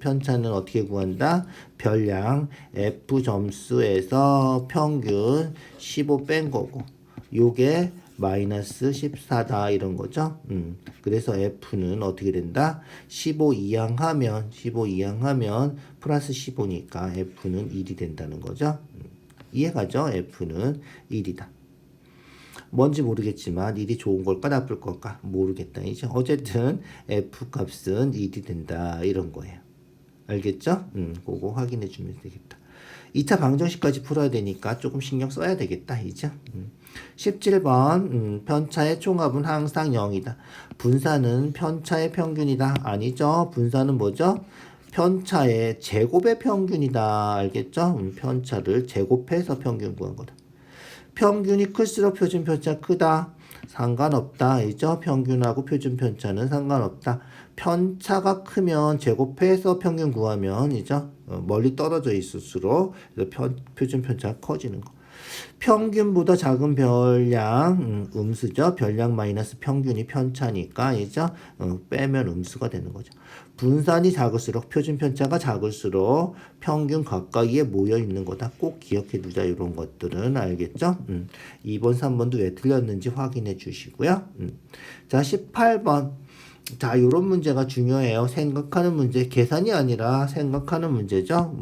어떻게 구한다? 별량 F 점수에서 평균 15 뺀 거고 요게 마이너스 14다 이런 거죠. 그래서 F는 어떻게 된다? 15 이항하면 플러스 15니까 F는 1이 된다는 거죠. 이해가죠? F는 1이다. 뭔지 모르겠지만 1이 좋은 걸까 나쁠 걸까 모르겠다 이제 어쨌든 f 값은 1이 된다 이런 거예요. 알겠죠? 그거 확인해 주면 되겠다. 2차 방정식까지 풀어야 되니까 조금 신경 써야 되겠다 이제. 17번 편차의 총합은 항상 0이다. 분산은 편차의 평균이다. 아니죠. 분산은 뭐죠? 편차의 제곱의 평균이다. 알겠죠? 편차를 제곱해서 평균 구한 거다. 평균이 클수록 표준 편차 크다. 상관없다. 이죠? 평균하고 표준 편차는 상관없다. 편차가 크면 제곱해서 평균 구하면 이죠? 멀리 떨어져 있을수록 표준 편차가 커지는 거. 평균보다 작은 별량 음수죠. 별량 마이너스 평균이 편차니까 이죠? 빼면 음수가 되는 거죠. 분산이 작을수록 표준 편차가 작을수록 평균 가까이에 모여 있는 거다. 꼭 기억해 두자. 이런 것들은 알겠죠? 2번 3번도 왜 틀렸는지 확인해 주시고요. 자 18번 자 요런 문제가 중요해요. 생각하는 문제 계산이 아니라 생각하는 문제죠.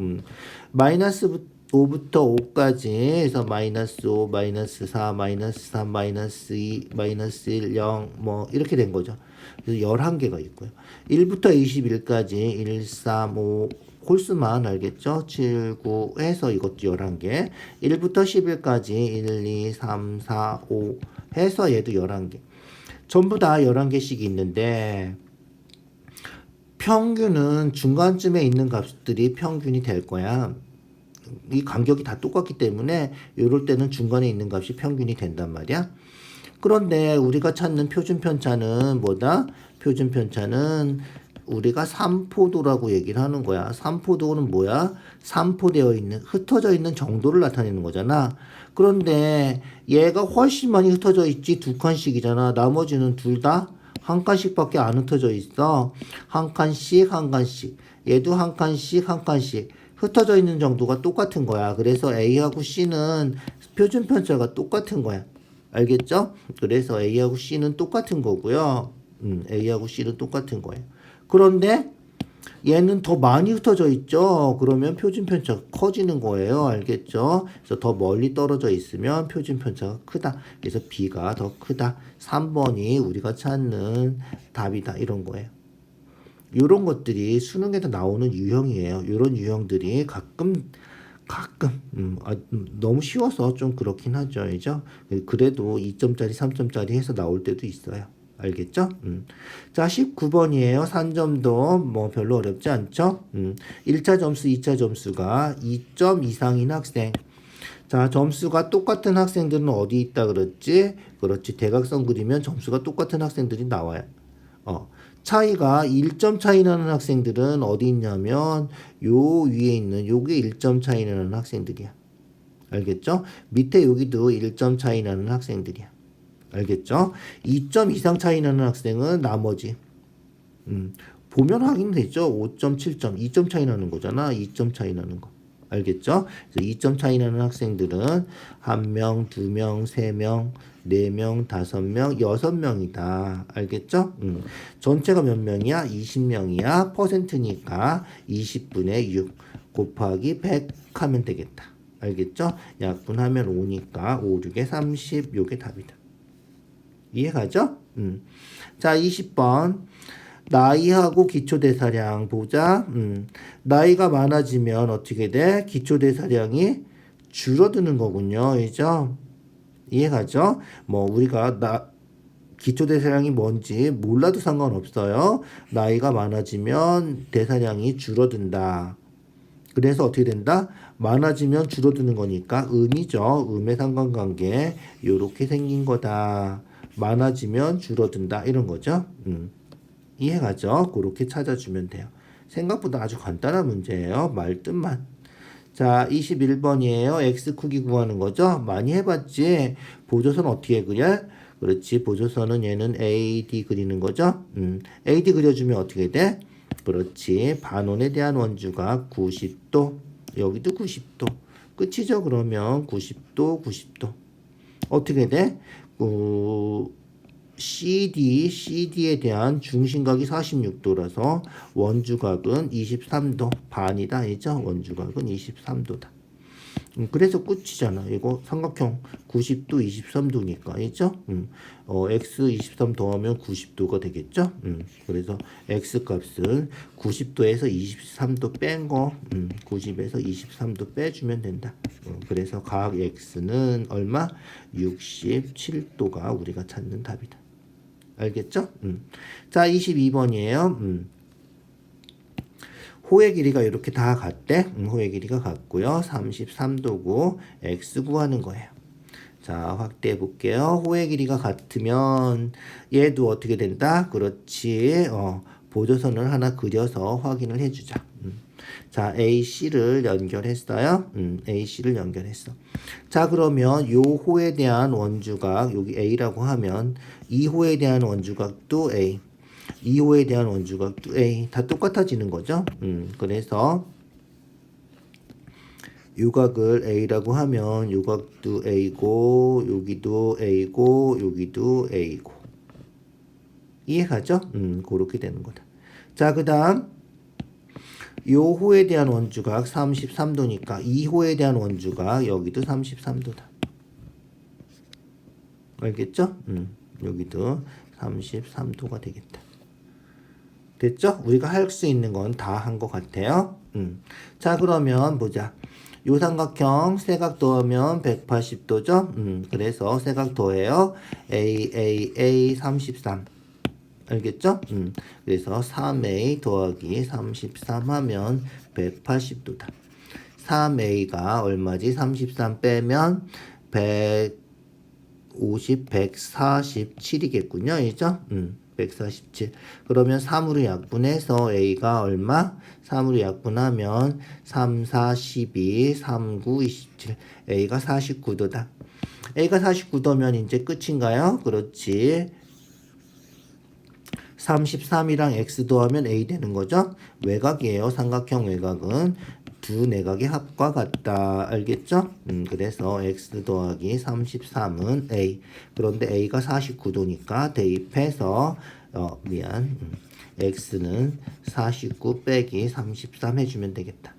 마이너스 5부터 5까지 해서 마이너스 5, 마이너스 4, 마이너스 3, 마이너스 2, 마이너스 1, 0 뭐 이렇게 된 거죠. 그래서 11개가 있고요. 1부터 21까지 1, 3, 5 홀수만 알겠죠? 7, 9 해서 이것도 11개. 1부터 10일까지 1, 2, 3, 4, 5 해서 얘도 11개. 전부 다 11개씩 있는데 평균은 중간쯤에 있는 값들이 평균이 될 거야. 이 간격이 다 똑같기 때문에 이럴 때는 중간에 있는 값이 평균이 된단 말이야. 그런데 우리가 찾는 표준 편차는 뭐다? 표준 편차는 우리가 3포도라고 얘기를 하는 거야. 3포도는 뭐야? 3포되어 있는, 흩어져 있는 정도를 나타내는 거잖아. 그런데 얘가 훨씬 많이 흩어져 있지. 2칸씩이잖아. 나머지는 둘 다 한 칸씩밖에 안 흩어져 있어. 한 칸씩. 얘도 한 칸씩. 흩어져 있는 정도가 똑같은 거야. 그래서 A하고 C는 표준 편차가 똑같은 거야. 알겠죠? 그래서 A하고 C는 똑같은 거고요. A하고 C는 똑같은 거예요. 그런데 얘는 더 많이 흩어져 있죠. 그러면 표준 편차가 커지는 거예요. 알겠죠? 그래서 더 멀리 떨어져 있으면 표준 편차가 크다. 그래서 B가 더 크다. 3번이 우리가 찾는 답이다. 이런 거예요. 이런 것들이 수능에도 나오는 유형이에요. 이런 유형들이 가끔 너무 쉬워서 좀 그렇긴 하죠. 그죠? 그래도 2점짜리 3점짜리 해서 나올 때도 있어요. 알겠죠? 자 19번이에요. 산점도 뭐 별로 어렵지 않죠? 1차 점수 2차 점수가 2점 이상인 학생. 자 점수가 똑같은 학생들은 어디 있다 그랬지? 그렇지. 대각선 그리면 점수가 똑같은 학생들이 나와요. 차이가 1점 차이 나는 학생들은 어디 있냐면 요 위에 있는 요게 1점 차이 나는 학생들이야. 알겠죠? 밑에 여기도 1점 차이 나는 학생들이야. 알겠죠? 2점 이상 차이 나는 학생은 나머지. 보면 확인되죠? 5점, 7점, 2점 차이 나는 거잖아. 2점 차이 나는 거. 알겠죠? 그래서 2점 차이 나는 학생들은 1명, 2명, 3명, 4명, 5명, 6명이다. 알겠죠? 전체가 몇 명이야? 20명이야. 퍼센트니까 20분의 6 곱하기 100 하면 되겠다. 알겠죠? 약분하면 5니까 5, 6에 30 요게 답이다. 이해가죠? 자, 20번. 나이하고 기초대사량 보자. 나이가 많아지면 어떻게 돼? 기초대사량이 줄어드는 거군요. 그죠? 이해가죠? 뭐 우리가 기초대사량이 뭔지 몰라도 상관없어요. 나이가 많아지면 대사량이 줄어든다. 그래서 어떻게 된다? 많아지면 줄어드는 거니까 음이죠. 음의 상관관계 요렇게 생긴 거다. 많아지면 줄어든다 이런 거죠. 이해가죠? 그렇게 찾아주면 돼요. 생각보다 아주 간단한 문제예요. 말뜻만. 자, 21번이에요. X 크기 구하는 거죠. 많이 해봤지? 보조선 어떻게 그려? 그렇지. 보조선은 얘는 AD 그리는 거죠. AD 그려주면 어떻게 돼? 그렇지. 반원에 대한 원주각 90도. 여기도 90도. 끝이죠. 그러면 90도, 90도. 어떻게 돼? CD에 대한 중심각이 46도라서 원주각은 23도 반이다. 이죠? 원주각은 23도다. 그래서 끝이잖아. 이거 삼각형 90도 23도니까. 있죠? x 23 더하면 90도가 되겠죠? 그래서 x 값은 90도에서 23도 뺀 거, 90에서 23도 빼주면 된다. 그래서 각 x는 얼마? 67도가 우리가 찾는 답이다. 알겠죠? 자, 22번이에요. 호의 길이가 이렇게 다 같대. 호의 길이가 같고요. 33도고 x 구하는 거예요. 자, 확대해 볼게요. 호의 길이가 같으면 얘도 어떻게 된다? 그렇지. 보조선을 하나 그려서 확인을 해주자. 자, AC를 연결했어요. AC를 연결했어. 자, 그러면 요 호에 대한 원주각, 여기 A라고 하면 이 호에 대한 원주각도 A. 2호에 대한 원주각도 A 다 똑같아지는 거죠. 그래서 요각을 A라고 하면 요각도 A고 여기도 A고 여기도 A고 이해가죠? 그렇게 되는 거다. 자, 그 다음 요 호에 대한 원주각 33도니까 2호에 대한 원주각 여기도 33도다. 알겠죠? 여기도 33도가 되겠다. 됐죠? 우리가 할 수 있는 건 다 한 것 같아요. 자, 그러면 보자. 요 삼각형 세각 더하면 180도죠? 그래서 세각 더해요. A 33. 알겠죠? 그래서 3A 더하기 33 하면 180도다. 3A가 얼마지? 33 빼면 150, 147이겠군요. 이죠? 147. 그러면 3으로 약분해서 A가 얼마? 3으로 약분하면 3, 4, 12, 3, 9, 27. A가 49도다. A가 49도면 이제 끝인가요? 그렇지. 33이랑 X 더하면 A 되는 거죠? 외곽이에요. 삼각형 외곽은 두 내각의 합과 같다. 알겠죠? 그래서 X 더하기 33은 A. 그런데 A가 49도니까 대입해서 X는 49 빼기 33 해주면 되겠다.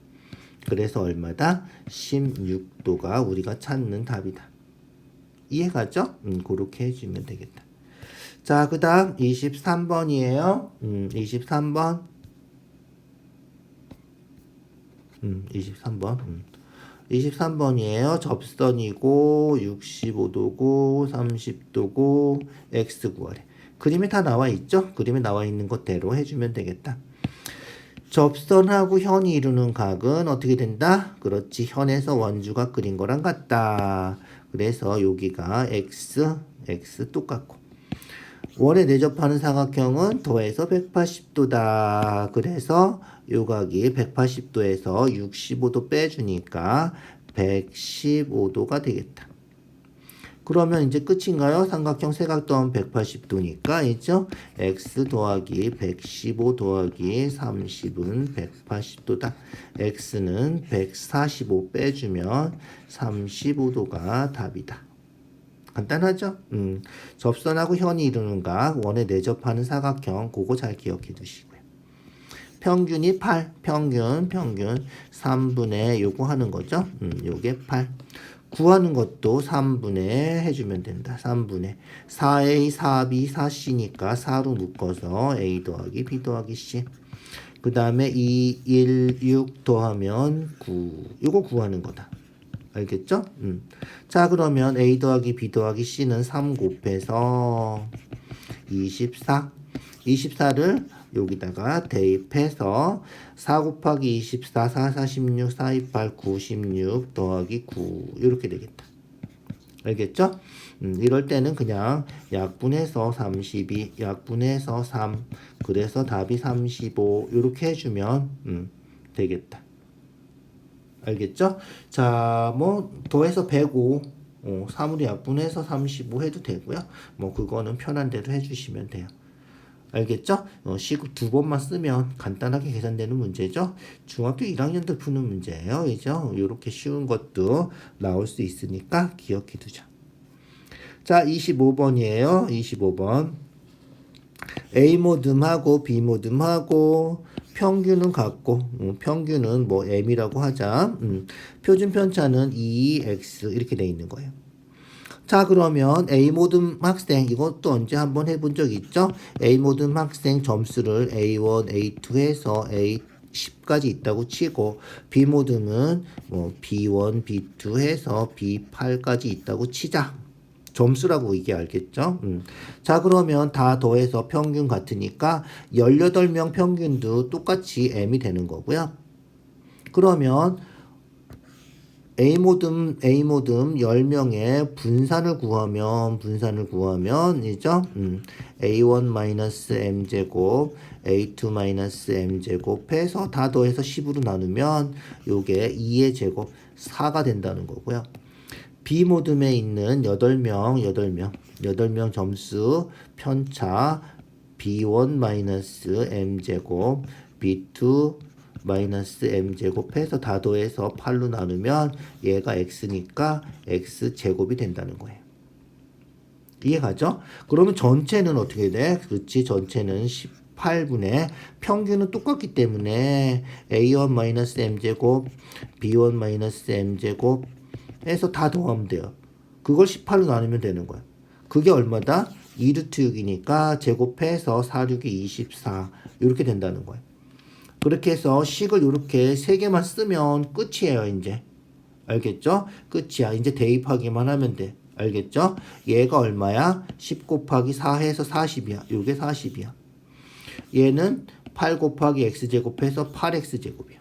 그래서 얼마다? 16도가 우리가 찾는 답이다. 이해가죠? 그렇게 해주면 되겠다. 자, 그 다음 23번이에요. 23번. 23번. 23번이에요. 접선이고 65도고 30도고 x 구하래. 그림에 다 나와 있죠? 그림에 나와 있는 것대로 해주면 되겠다. 접선하고 현이 이루는 각은 어떻게 된다? 그렇지. 현에서 원주각 그린 거랑 같다. 그래서 여기가 x 똑같고 원에 내접하는 사각형은 더해서 180도다. 그래서 요각이 180도에서 65도 빼주니까 115도가 되겠다. 그러면 이제 끝인가요? 삼각형 세각 더하면 180도니까 있죠? x 더하기 115 더하기 30은 180도다. x는 145 빼주면 35도가 답이다. 간단하죠? 접선하고 현이 이루는 각, 원에 내접하는 사각형, 그거 잘 기억해 두시고요. 평균이 8, 평균 3분의 요거 하는 거죠? 요게 8. 구하는 것도 3분의 해주면 된다. 3분의 4A, 4B, 4C니까 4로 묶어서 A 더하기 B 더하기 C. 그 다음에 2, 1, 6 더하면 9. 이거 구하는 거다. 알겠죠? 자, 그러면 A 더하기 B 더하기 C는 3 곱해서 24. 24를 여기다가 대입해서 4 곱하기 24, 4, 46, 4, 28, 96 더하기 9 이렇게 되겠다. 알겠죠? 이럴 때는 그냥 약분해서 32, 약분해서 3, 그래서 답이 35 이렇게 해주면 되겠다. 알겠죠? 자, 뭐 더해서 105, 3으로 약분해서 35 해도 되고요. 뭐 그거는 편한 대로 해주시면 돼요. 알겠죠? 시급 2번만 쓰면 간단하게 계산되는 문제죠. 중학교 1학년 때 푸는 문제예요. 그죠? 이렇게 쉬운 것도 나올 수 있으니까 기억해 두자. 자, 25번이에요. 25번. A 모듬하고 B 모듬하고 평균은 같고 평균은 뭐 M이라고 하자. 표준 편차는 2X 이렇게 돼 있는 거예요. 자, 그러면 A 모듬 학생 이것도 언제 한번 해본 적 있죠? A 모듬 학생 점수를 A1, A2 해서 A10까지 있다고 치고 B 모듬은 뭐 B1, B2 해서 B8까지 있다고 치자. 점수라고 이게 알겠죠? 자, 그러면 다 더해서 평균 같으니까 18명 평균도 똑같이 M이 되는 거고요. 그러면 A 모듬 10명의 분산을 구하면 이죠? A1-M제곱 A2-M제곱 해서 다 더해서 10으로 나누면 요게 2의 제곱 4가 된다는 거고요. B 모듬에 있는 8명 점수 편차 B1-M제곱 B2 마이너스 m제곱 해서 다 더해서 8로 나누면 얘가 x니까 x제곱이 된다는 거예요. 이해가죠? 그러면 전체는 어떻게 돼? 그렇지, 전체는 18분의 평균은 똑같기 때문에 a1-m제곱 b1-m제곱 해서 다 더하면 돼요. 그걸 18로 나누면 되는 거야. 그게 얼마다? 2루트 6이니까 제곱해서 4, 6이 24 이렇게 된다는 거예요. 그렇게 해서 식을 이렇게 3개만 쓰면 끝이에요. 이제 알겠죠? 끝이야. 이제 대입하기만 하면 돼. 알겠죠? 얘가 얼마야? 10 곱하기 4 해서 40이야. 요게 40이야. 얘는 8 곱하기 x제곱 해서 8x제곱이야.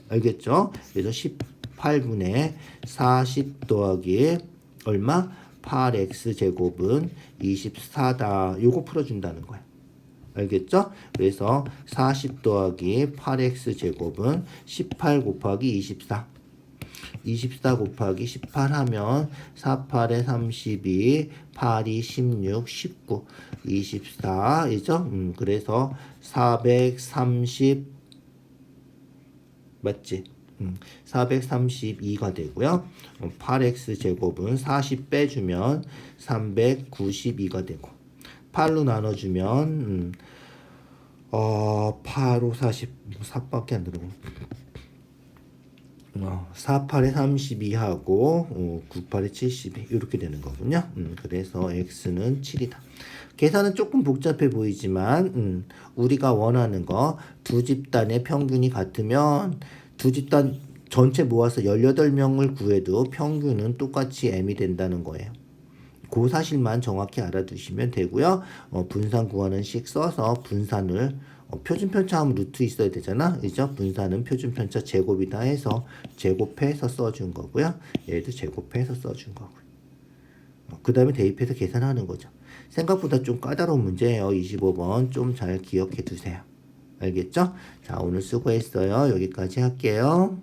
알겠죠? 그래서 18분의 40 더하기 얼마? 8x제곱은 24다. 요거 풀어준다는 거야. 알겠죠? 그래서 40 더하기 8x제곱은 18 곱하기 24. 24 곱하기 18 하면 4, 8에 32, 8이 16, 19, 24 이죠? 그래서 430 맞지? 432가 되고요. 8x제곱은 40 빼주면 392가 되고 8로 나눠주면 8, 5, 40 4밖에 안 들어가. 4, 8에 32하고 9, 8에 72 이렇게 되는 거군요. 그래서 x는 7이다. 계산은 조금 복잡해 보이지만 우리가 원하는 거 두 집단의 평균이 같으면 두 집단 전체 모아서 18명을 구해도 평균은 똑같이 m이 된다는 거예요. 그 사실만 정확히 알아두시면 되고요. 분산 구하는 식 써서 분산을 표준 편차하면 루트 있어야 되잖아. 그죠? 분산은 표준 편차 제곱이다 해서 제곱해서 써준 거고요. 얘도 제곱해서 써준 거고요. 그 다음에 대입해서 계산하는 거죠. 생각보다 좀 까다로운 문제예요. 25번 좀 잘 기억해 두세요. 알겠죠? 자, 오늘 수고했어요. 여기까지 할게요.